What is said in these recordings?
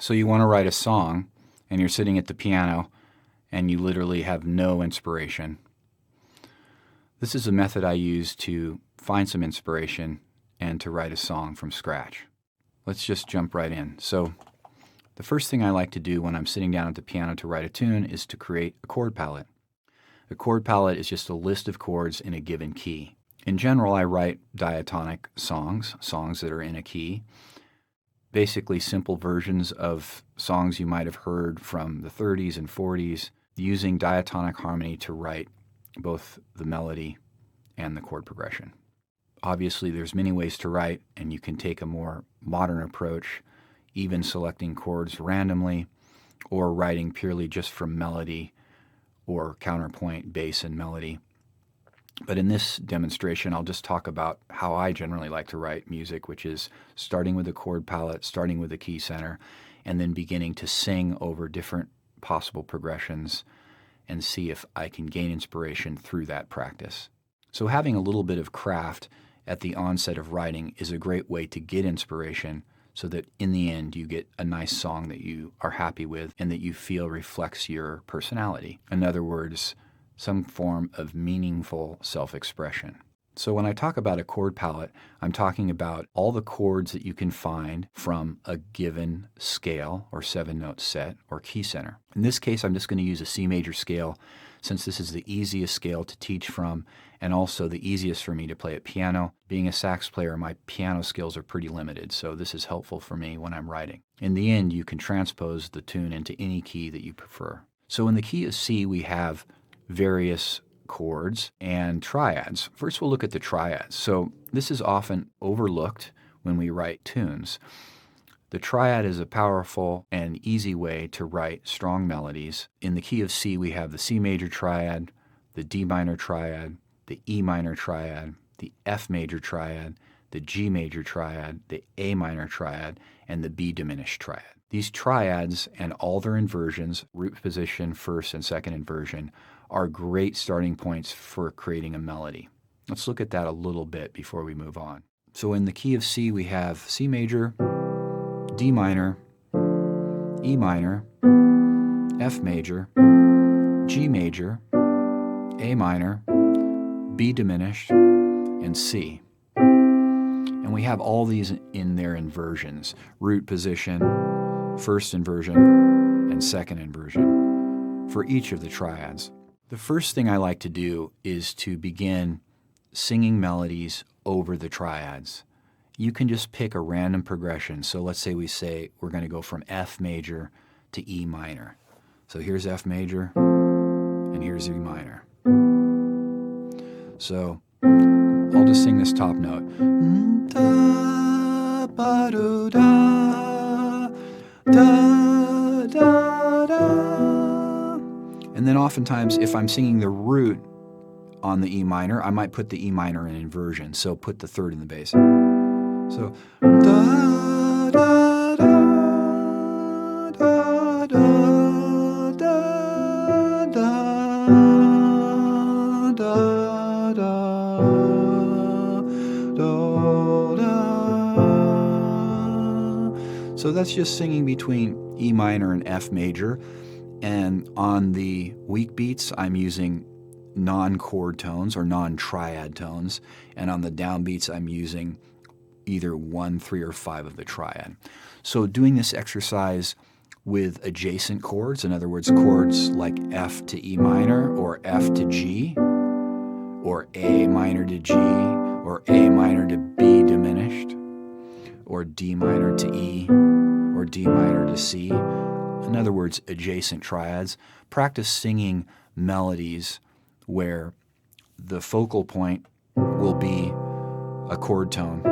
So you want to write a song, and you're sitting at the piano, and you literally have no inspiration. This is a method I use to find some inspiration and to write a song from scratch. Let's just jump right in. So the first thing I like to do when I'm sitting down at the piano to write a tune is to create a chord palette. A chord palette is just a list of chords in a given key. In general, I write diatonic songs that are in a key, basically simple versions of songs you might have heard from the 30s and 40s, using diatonic harmony to write both the melody and the chord progression. Obviously, there's many ways to write, and you can take a more modern approach, even selecting chords randomly or writing purely just from melody or counterpoint, bass, and melody. But in this demonstration, I'll just talk about how I generally like to write music, which is starting with a chord palette, starting with a key center, and then beginning to sing over different possible progressions and see if I can gain inspiration through that practice. So having a little bit of craft at the onset of writing is a great way to get inspiration so that in the end you get a nice song that you are happy with and that you feel reflects your personality. In other words, some form of meaningful self-expression. So when I talk about a chord palette, I'm talking about all the chords that you can find from a given scale or 7-note set or key center. In this case, I'm just going to use a C major scale since this is the easiest scale to teach from and also the easiest for me to play at piano. Being a sax player, my piano skills are pretty limited, so this is helpful for me when I'm writing. In the end, you can transpose the tune into any key that you prefer. So in the key of C, we have various chords and triads. First, we'll look at the triads. So this is often overlooked when we write tunes. The triad is a powerful and easy way to write strong melodies. In the key of C, we have the C major triad, the D minor triad, the E minor triad, the F major triad, the G major triad, the A minor triad, and the B diminished triad. These triads and all their inversions, root position, first and second inversion, are great starting points for creating a melody. Let's look at that a little bit before we move on. So in the key of C, we have C major, D minor, E minor, F major, G major, A minor, B diminished, and C. And we have all these in their inversions: root position, first inversion, and second inversion for each of the triads. The first thing I like to do is to begin singing melodies over the triads. You can just pick a random progression. So let's say we're going to go from F major to E minor. So here's F major, and here's E minor. So I'll just sing this top note. Da, ba, do, da, da, da, da. And then oftentimes, if I'm singing the root on the E minor, I might put the E minor in inversion, so put the third in the bass. So, da, da, da, da, da, da, da, da, da. So that's just singing between E minor and F major. And on the weak beats, I'm using non-chord tones or non-triad tones. And on the downbeats, I'm using either 1, 3, or 5 of the triad. So doing this exercise with adjacent chords, in other words, chords like F to E minor, or F to G, or A minor to G, or A minor to B diminished, or D minor to E, or D minor to C. In other words, adjacent triads. Practice singing melodies where the focal point will be a chord tone.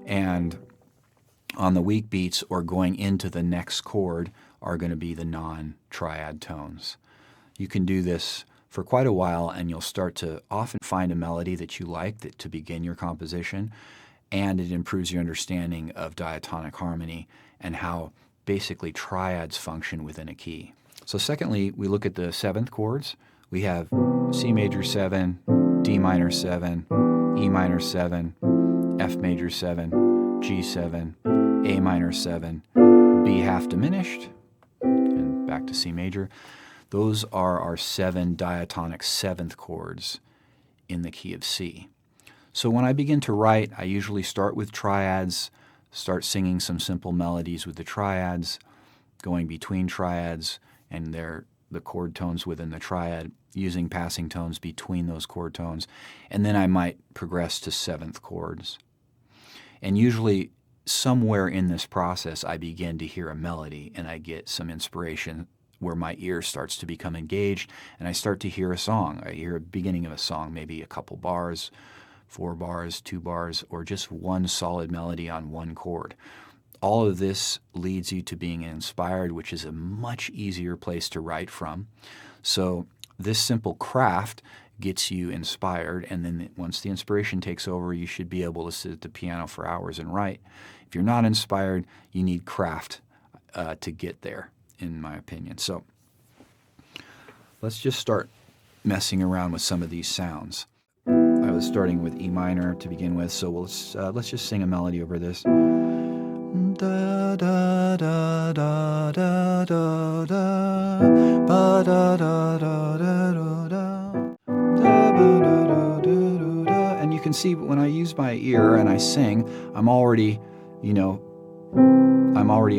And on the weak beats or going into the next chord are going to be the non-triad tones. You can do this for quite a while, and you'll start to often find a melody that you like to begin your composition, and it improves your understanding of diatonic harmony and how basically triads function within a key. So secondly, we look at the seventh chords, we have C major 7, D minor 7, E minor 7, F major 7, G 7, A minor 7, B half diminished, and back to C major. Those are our 7 diatonic 7th chords in the key of C. So when I begin to write, I usually start with triads, start singing some simple melodies with the triads, going between triads and the chord tones within the triad, using passing tones between those chord tones, and then I might progress to 7th chords. And usually somewhere in this process I begin to hear a melody and I get some inspiration where my ear starts to become engaged and I start to hear a song. I hear a beginning of a song, maybe a couple bars, 4 bars, 2 bars, or just one solid melody on one chord. All of this leads you to being inspired, which is a much easier place to write from. So this simple craft gets you inspired, and then once the inspiration takes over, you should be able to sit at the piano for hours and write. If you're not inspired, you need craft to get there, in my opinion. So let's just start messing around with some of these sounds. I was starting with E minor to begin with, so let's just sing a melody over this. Da da da da da da da ba da da da da da da. And you can see when I use my ear and I sing, I'm already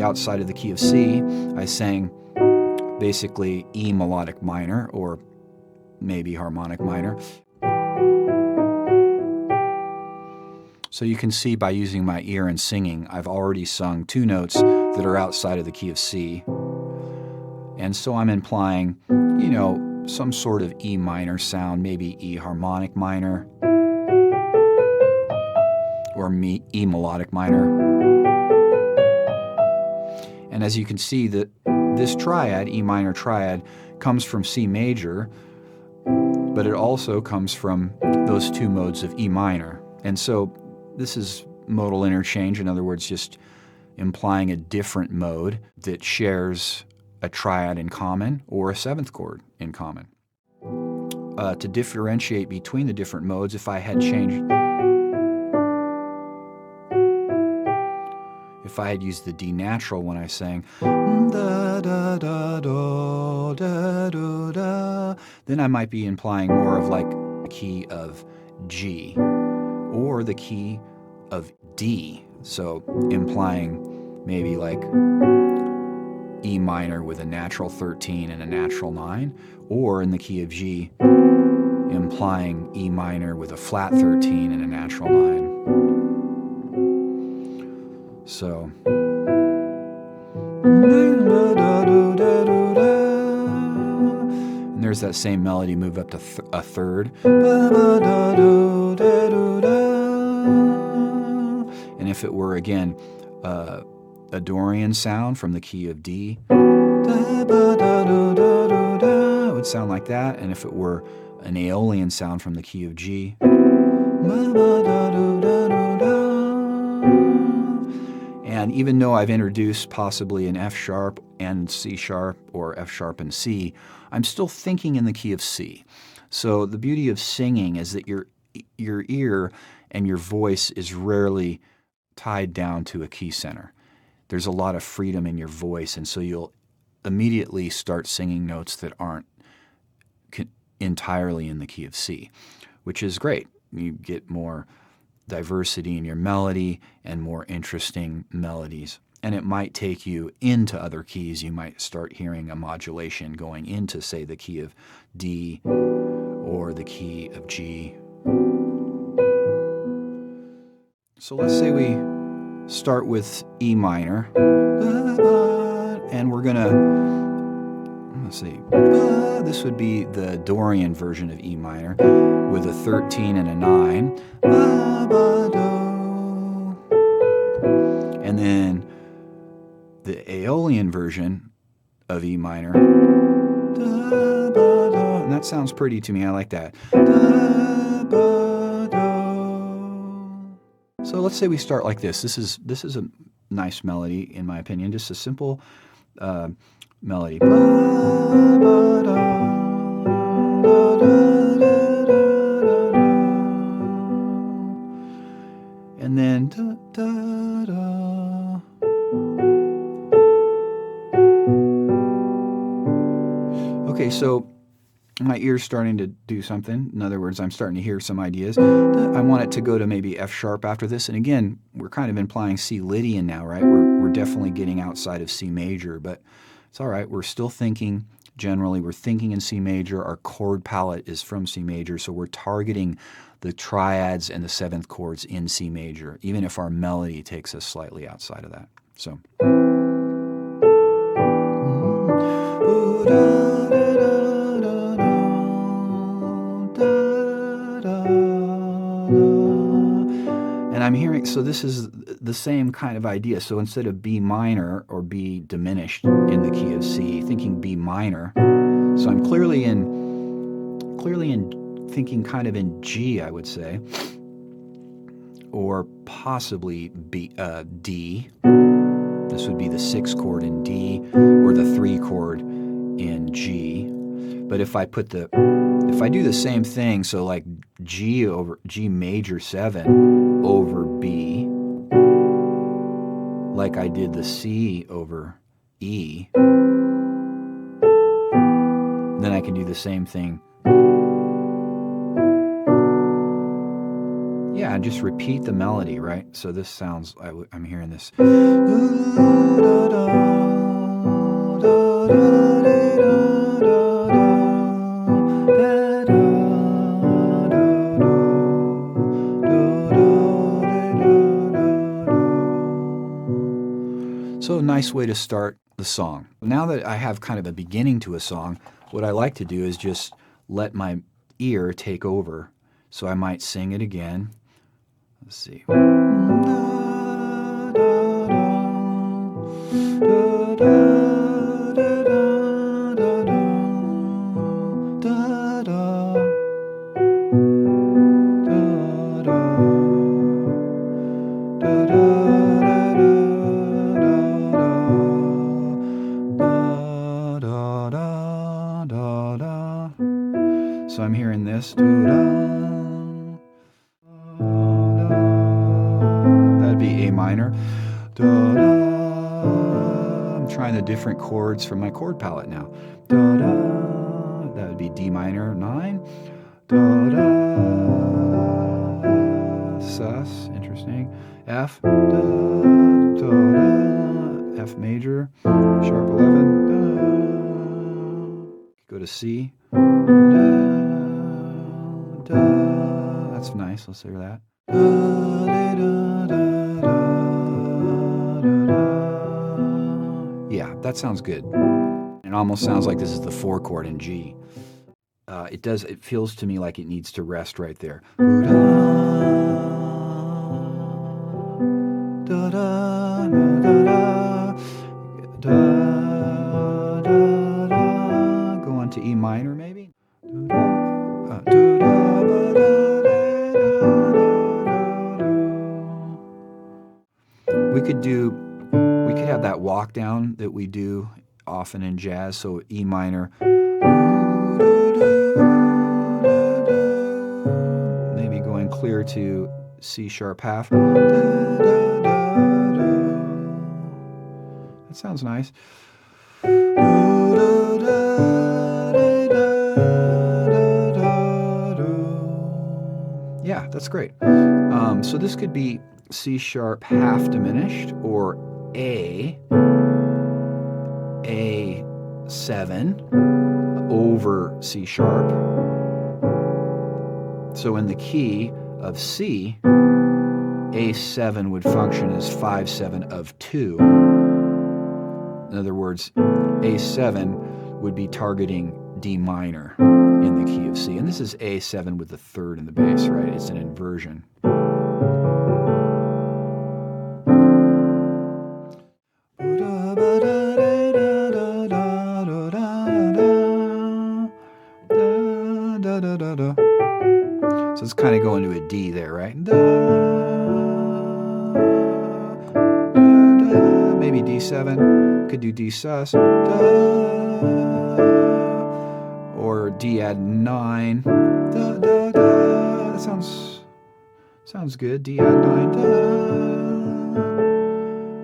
outside of the key of C. I sang basically E melodic minor, or maybe harmonic minor. So you can see by using my ear and singing, I've already sung 2 notes that are outside of the key of C. And so I'm implying, some sort of E minor sound, maybe E harmonic minor, or E melodic minor. And as you can see, this triad, E minor triad, comes from C major, but it also comes from those 2 modes of E minor. And so this is modal interchange, in other words, just implying a different mode that shares a triad in common or a 7th chord in common. To differentiate between the different modes, if I had used the D natural when I sang da da da da da da da, then I might be implying more of like the key of G or the key of D, so implying maybe like E minor with a natural 13 and a natural 9, or in the key of G, implying E minor with a flat 13 and a natural 9. So, and there's that same melody move up to a third. And if it were, again, a Dorian sound from the key of D, it would sound like that. And if it were an Aeolian sound from the key of G, and even though I've introduced possibly an F sharp and C sharp, or F sharp and C, I'm still thinking in the key of C. So the beauty of singing is that your ear and your voice is rarely tied down to a key center. There's a lot of freedom in your voice, and so you'll immediately start singing notes that aren't entirely in the key of C, which is great. You get more diversity in your melody and more interesting melodies. And it might take you into other keys. You might start hearing a modulation going into, say, the key of D or the key of G. So let's say we start with E minor, and we're gonna, let's see, this would be the Dorian version of E minor with a 13 and a 9. And then the Aeolian version of E minor, and that sounds pretty to me. I like that. So let's say we start like this. This is a nice melody, in my opinion, just a simple melody. my ear's starting to do something. In other words, I'm starting to hear some ideas. I want it to go to maybe F sharp after this. And again, we're kind of implying C Lydian now, right? We're definitely getting outside of C major, but it's all right. We're still thinking, generally, we're thinking in C major. Our chord palette is from C major, so we're targeting the triads and the seventh chords in C major, even if our melody takes us slightly outside of that. So. And I'm hearing, so this is the same kind of idea. So instead of B minor or B diminished in the key of C, thinking B minor. So I'm clearly in thinking kind of in G, I would say, or possibly D. This would be the 6 chord in D or the 3 chord in G. But if I do the same thing, so like G major 7 over B, like I did the C over E, then I can do the same thing. Yeah, and just repeat the melody, right? So this sounds, I'm hearing this. So a nice way to start the song. Now that I have kind of a beginning to a song, what I like to do is just let my ear take over. So I might sing it again. Let's see. So I'm hearing this. That'd be A minor. I'm trying the different chords from my chord palette now. That would be D minor 9. Sus, interesting. F. F major. Sharp 11. Go to C. That's nice. Let's hear that. Yeah, that sounds good. It almost sounds like this is the 4 chord in G. It feels to me like it needs to rest right there. Go on to E minor maybe. We could have that walk down that we do often in jazz. So E minor, maybe going clear to C sharp half. That sounds nice. Yeah, that's great. So this could be C sharp half diminished or A7 over C sharp. So in the key of C, A7 would function as 5/7 of 2. In other words, A7 would be targeting D minor in the key of C. And this is A7 with the 3rd in the bass, right? It's an inversion. So it's kind of going to a D there, right? Maybe D7. Could do D sus. Or D add 9. That sounds good. D add 9.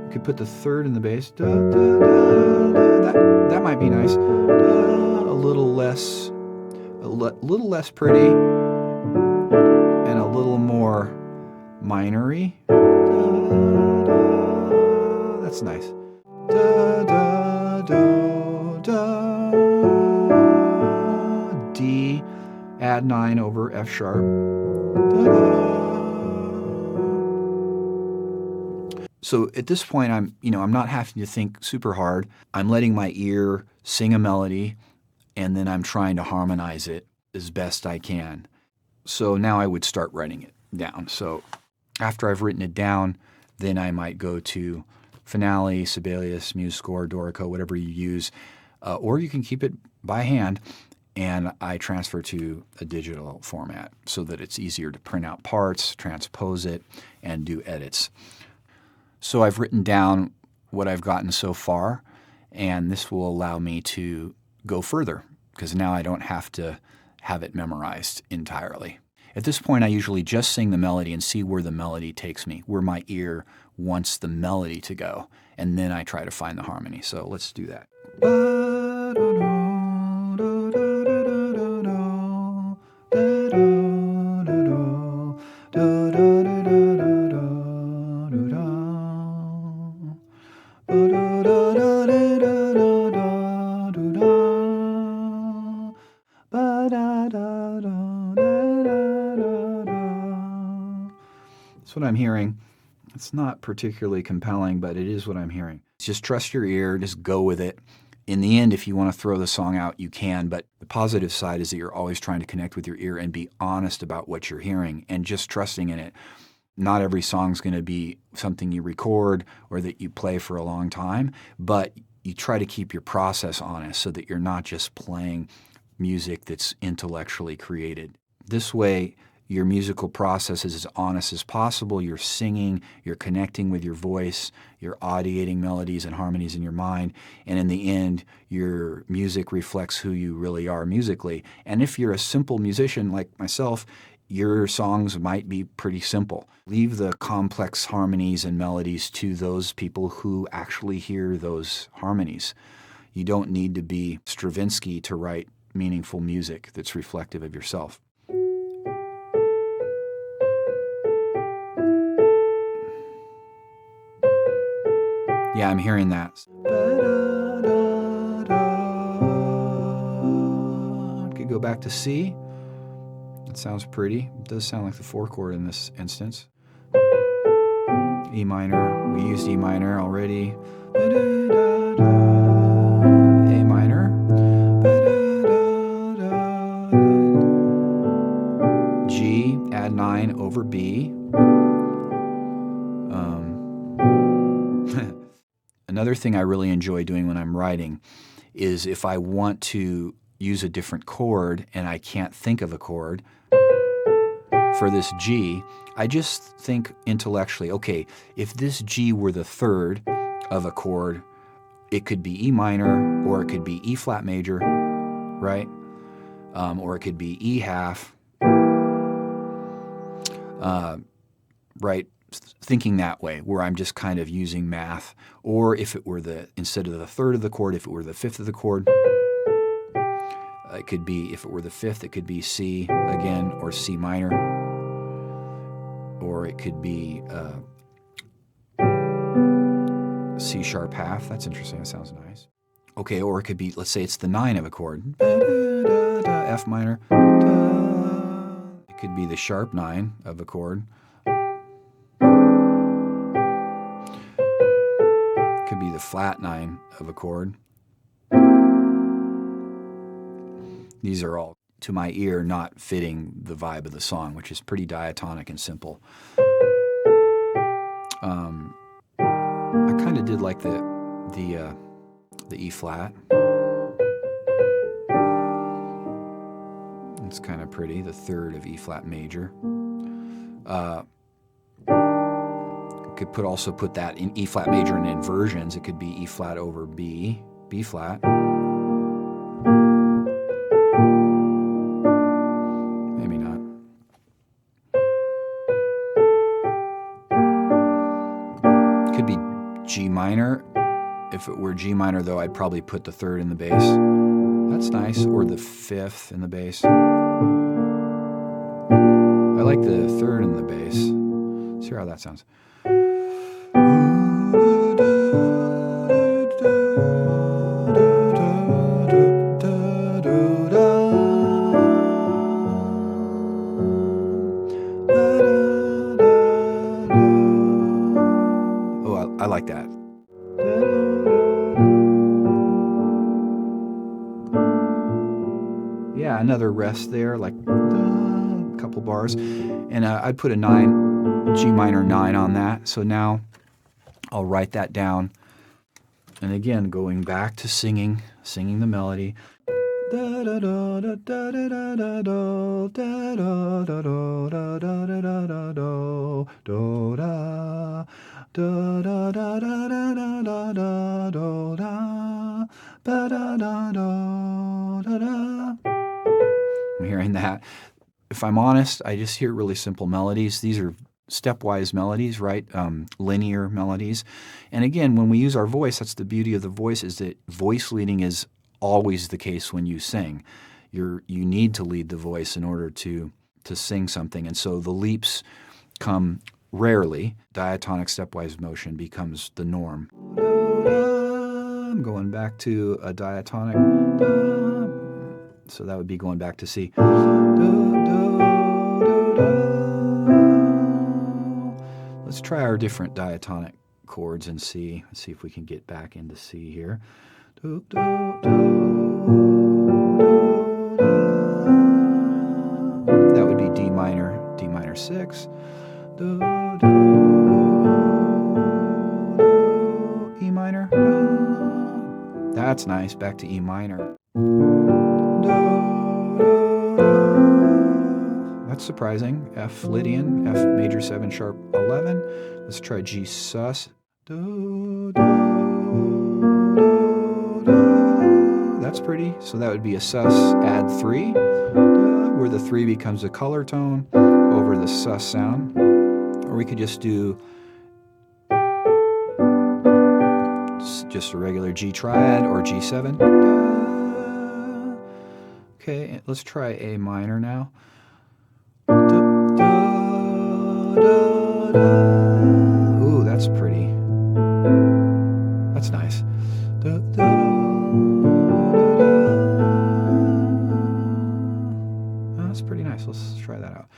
You could put the 3rd in the bass. That might be nice. A little less pretty and a little more minory. That's nice. Da, da, do, da. D, add 9 over F sharp. Da, da. So at this point, I'm not having to think super hard. I'm letting my ear sing a melody, and then I'm trying to harmonize it as best I can. So now I would start writing it down. So after I've written it down, then I might go to Finale, Sibelius, MuseScore, Dorico, whatever you use, or you can keep it by hand, and I transfer to a digital format so that it's easier to print out parts, transpose it, and do edits. So I've written down what I've gotten so far, and this will allow me to go further because now I don't have to have it memorized entirely. At this point, I usually just sing the melody and see where the melody takes me, where my ear wants the melody to go, and then I try to find the harmony. So let's do that. That's what I'm hearing. It's not particularly compelling, but it is what I'm hearing. Just trust your ear, just go with it. In the end, if you want to throw the song out, you can, but the positive side is that you're always trying to connect with your ear and be honest about what you're hearing and just trusting in it. Not every song's going to be something you record or that you play for a long time, but you try to keep your process honest so that you're not just playing music that's intellectually created. This way, your musical process is as honest as possible. You're singing, you're connecting with your voice, you're audiating melodies and harmonies in your mind, and in the end, your music reflects who you really are musically. And if you're a simple musician like myself, your songs might be pretty simple. Leave the complex harmonies and melodies to those people who actually hear those harmonies. You don't need to be Stravinsky to write meaningful music that's reflective of yourself. Yeah, I'm hearing that. Could go back to C. It sounds pretty. It does sound like the 4 chord in this instance. E minor. We used E minor already. A minor. G, add 9 over B. Another thing I really enjoy doing when I'm writing is if I want to use a different chord and I can't think of a chord for this G, I just think intellectually, okay, if this G were the third of a chord, it could be E minor, or it could be E flat major, right? Or it could be E half, right? Thinking that way, where I'm just kind of using math. Or if it were instead of the third of the chord, if it were the fifth of the chord, it could be, if it were the fifth, it could be C again, or C minor. Or it could be C sharp half. That's interesting. That sounds nice. Okay, or it could be, let's say it's the 9 of a chord. F minor. It could be the sharp 9 of a chord. It could be the flat 9 of a chord. These are all, to my ear, not fitting the vibe of the song, which is pretty diatonic and simple. I kind of did like the E flat. It's kind of pretty, the third of E flat major. Could also put that in E flat major in inversions. It could be E flat over B, B flat. Maybe not. Could be G minor. If it were G minor, though, I'd probably put the third in the bass. That's nice. Or the fifth in the bass. I like the third in the bass. Let's hear how that sounds. Oh, I like that. Yeah, another rest there, like a couple bars. And I'd put a 9, G minor 9 on that. So now I'll write that down. And again, going back to singing the melody. I'm hearing that. If I'm honest, I just hear really simple melodies. These are stepwise melodies, right? Linear melodies. And again, when we use our voice, that's the beauty of the voice, is that voice leading is always the case when you sing. You need to lead the voice in order to sing something. And so the leaps come rarely. Diatonic stepwise motion becomes the norm. I'm going back to a diatonic. So that would be going back to C. Let's try our different diatonic chords in C. Let's see if we can get back into C here. That would be D minor 6. E minor. That's nice. Back to E minor. That's surprising. F Lydian, F major 7 sharp 11. Let's try G sus. That's pretty. So that would be a sus add 3, where the 3 becomes a color tone over the sus sound. Or we could just do just a regular G triad or G7. Okay, let's try A minor now. Ooh, that's pretty. That's nice. That's pretty nice. Let's try that out.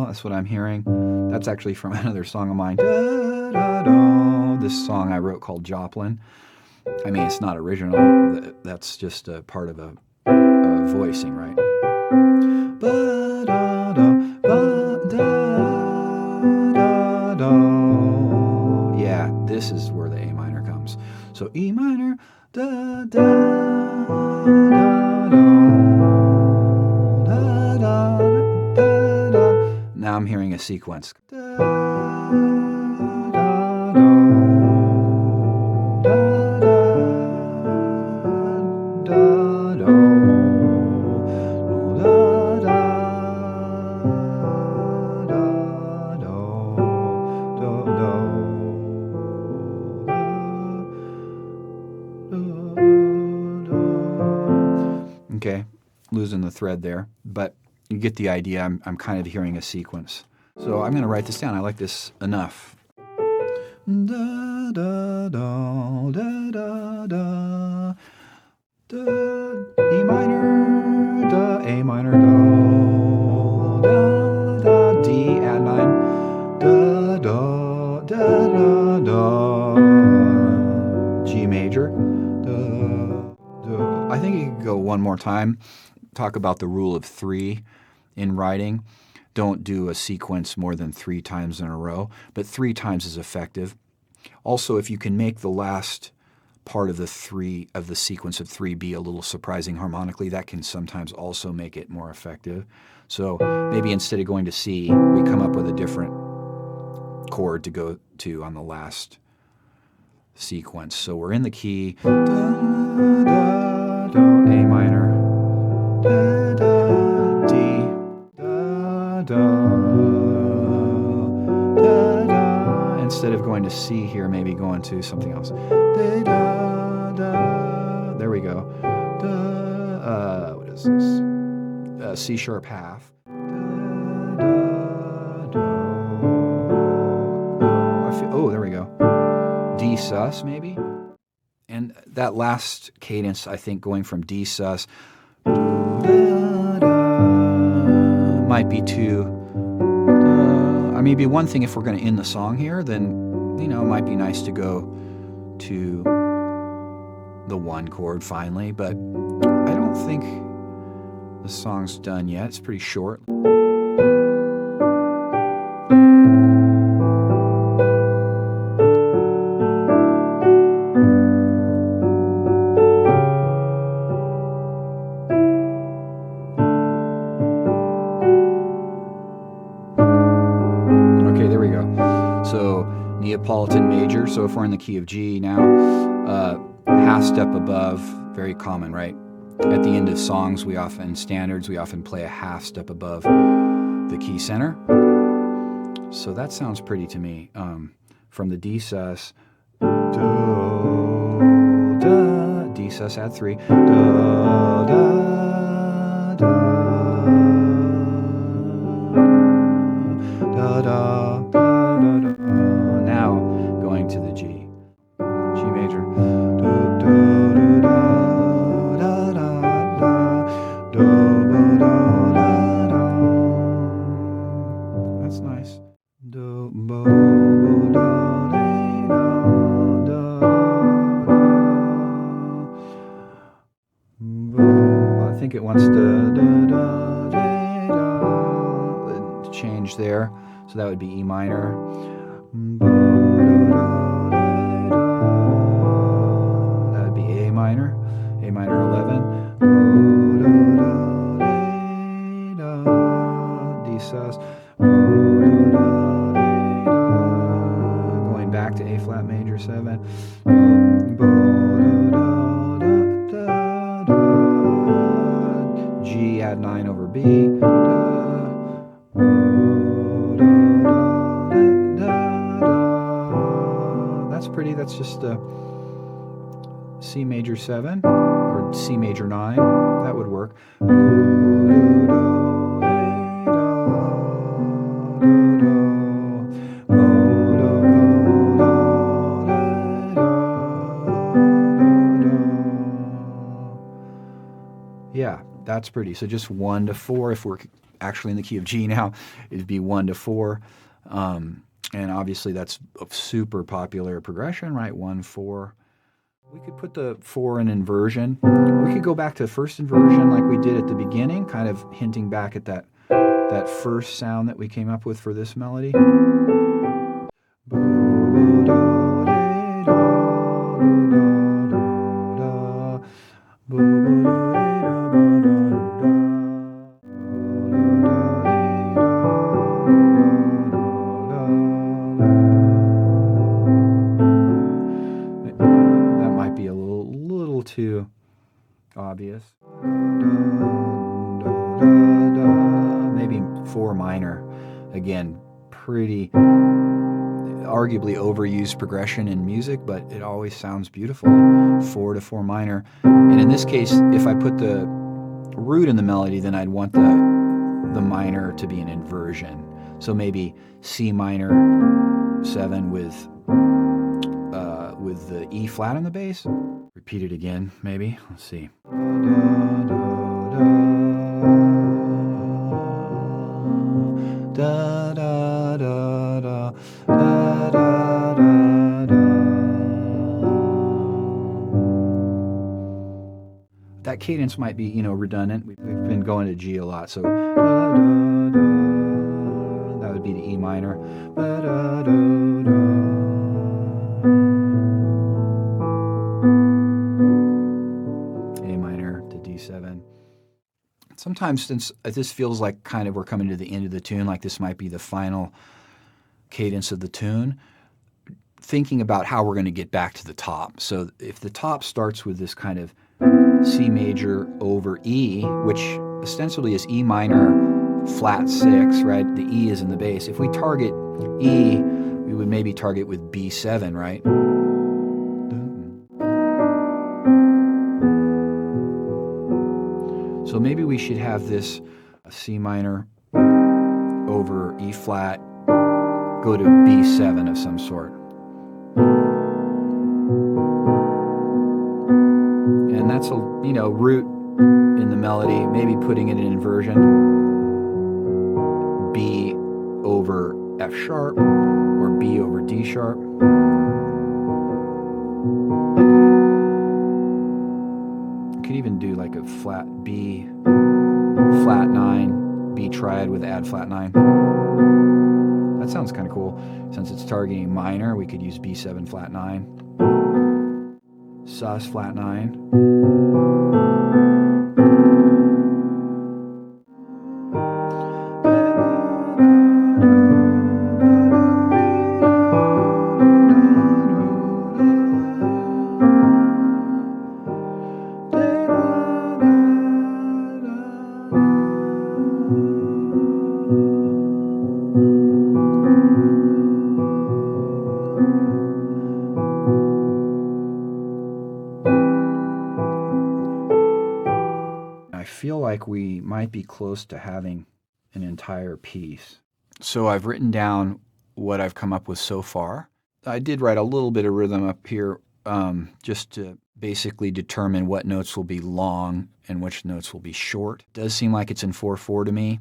That's what I'm hearing. That's actually from another song of mine. This song I wrote called Joplin. I mean, it's not original. That's just a part of a voicing, right? Yeah, this is where the A minor comes. So E minor, da da da da da da da. Now I'm hearing a sequence. Okay, losing the thread there, but you get the idea. I'm kind of hearing a sequence. So I'm going to write this down. I like this enough. Da, da, da, da, da, da, da, E minor, da, A minor, da, da, da, D, add 9, da, da, da, da, da, G major, da, da. I think you could go one more time. Talk about the rule of 3 in writing. Don't do a sequence more than 3 times in a row, but 3 times is effective. Also, if you can make the last part of the sequence of 3 be a little surprising harmonically, that can sometimes also make it more effective. So maybe instead of going to C, we come up with a different chord to go to on the last sequence. So we're in the key da, da, da, A minor, da, da, D, da, da, da, da. Instead of going to C here, maybe going to something else. Da, da, da. There we go. Da, what is this? C sharp half. Da, da, da. Oh, there we go. D sus, maybe? And that last cadence, I think, going from D sus might be too... I mean, it'd be one thing if we're going to end the song here, then, it might be nice to go to the 1 chord finally, but I don't think the song's done yet. It's pretty short. Neapolitan major, so if we're in the key of G now, half step above, very common, right? At the end of songs, standards, we often play a half step above the key center. So that sounds pretty to me. From the D sus, do, da, D sus add 3, da, da, da, da, da. Now going to the G major. That's nice. I think it wants to change there, so that would be E minor. That would be A minor 11, D sus, going back to A flat major 7, G add 9 over B, pretty. That's just C major 7 or C major 9. That would work. Yeah, that's pretty. So just 1 to 4. If we're actually in the key of G now, it'd be 1 to 4. And obviously that's a super popular progression, right? 1, 4. We could put the 4 in inversion. We could go back to the first inversion like we did at the beginning, kind of hinting back at that first sound that we came up with for this melody. Too obvious. Maybe 4 minor. Again, pretty arguably overused progression in music, but it always sounds beautiful. 4 to 4 minor. And in this case, if I put the root in the melody, then I'd want the minor to be an inversion. So maybe C minor 7 with the E flat on the bass. Repeat it again, maybe. Let's see. Da, da, da, da, da, da, da, da. That cadence might be, redundant. We've been going to G a lot, so da, da, da. That would be the E minor. Da, da, da, da. B7. Sometimes, since this feels like kind of we're coming to the end of the tune, like this might be the final cadence of the tune, thinking about how we're going to get back to the top. So if the top starts with this kind of C major over E, which ostensibly is E minor flat 6, right? The E is in the bass. If we target E, we would maybe target with B7, right? So maybe we should have this C minor over E flat go to B7 of some sort. And that's a, root in the melody, maybe putting it in inversion. B over F sharp or B over D sharp. You could even do like a flat B, flat 9, B triad with add flat 9. That sounds kind of cool. Since it's targeting minor, we could use B7 flat 9, sus flat 9. I feel like we might be close to having an entire piece. So I've written down what I've come up with so far. I did write a little bit of rhythm up here just to basically determine what notes will be long and which notes will be short. It does seem like it's in 4/4 to me.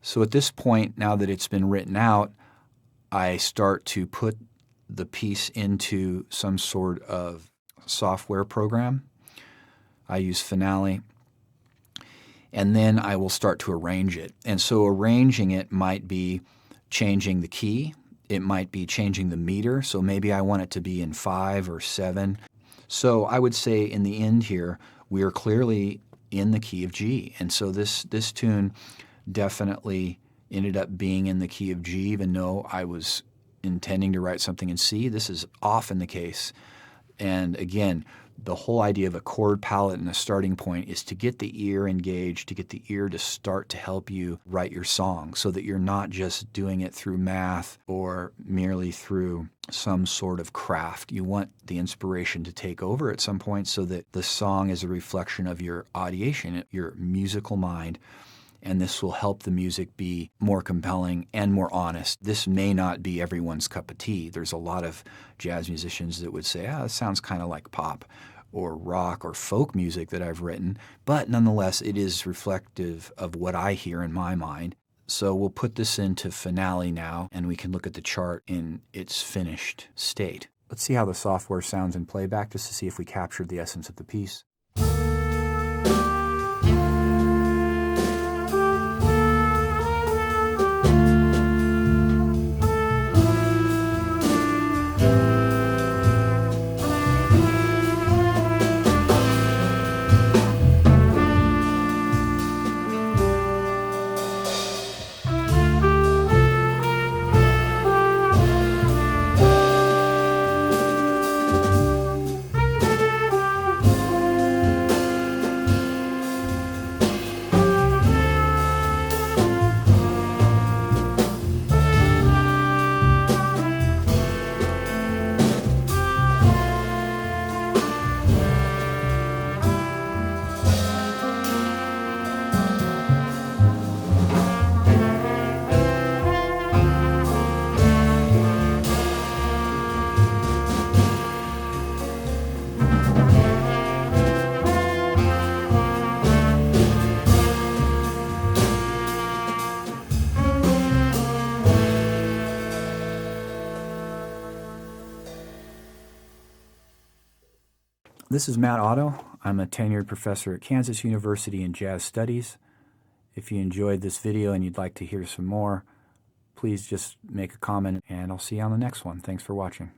So at this point, now that it's been written out, I start to put the piece into some sort of software program. I use Finale. And then I will start to arrange it. And so arranging it might be changing the key. It might be changing the meter. So maybe I want it to be in 5 or 7. So I would say in the end here, we are clearly in the key of G. And so this tune definitely ended up being in the key of G, even though I was intending to write something in C. This is often the case. And again, the whole idea of a chord palette and a starting point is to get the ear engaged, to get the ear to start to help you write your song so that you're not just doing it through math or merely through some sort of craft. You want the inspiration to take over at some point so that the song is a reflection of your audiation, your musical mind, and this will help the music be more compelling and more honest. This may not be everyone's cup of tea. There's a lot of jazz musicians that would say, it sounds kind of like pop or rock or folk music that I've written, but nonetheless, it is reflective of what I hear in my mind. So we'll put this into Finale now, and we can look at the chart in its finished state. Let's see how the software sounds in playback, just to see if we captured the essence of the piece. This is Matt Otto. I'm a tenured professor at Kansas University in Jazz Studies. If you enjoyed this video and you'd like to hear some more, please just make a comment, and I'll see you on the next one. Thanks for watching.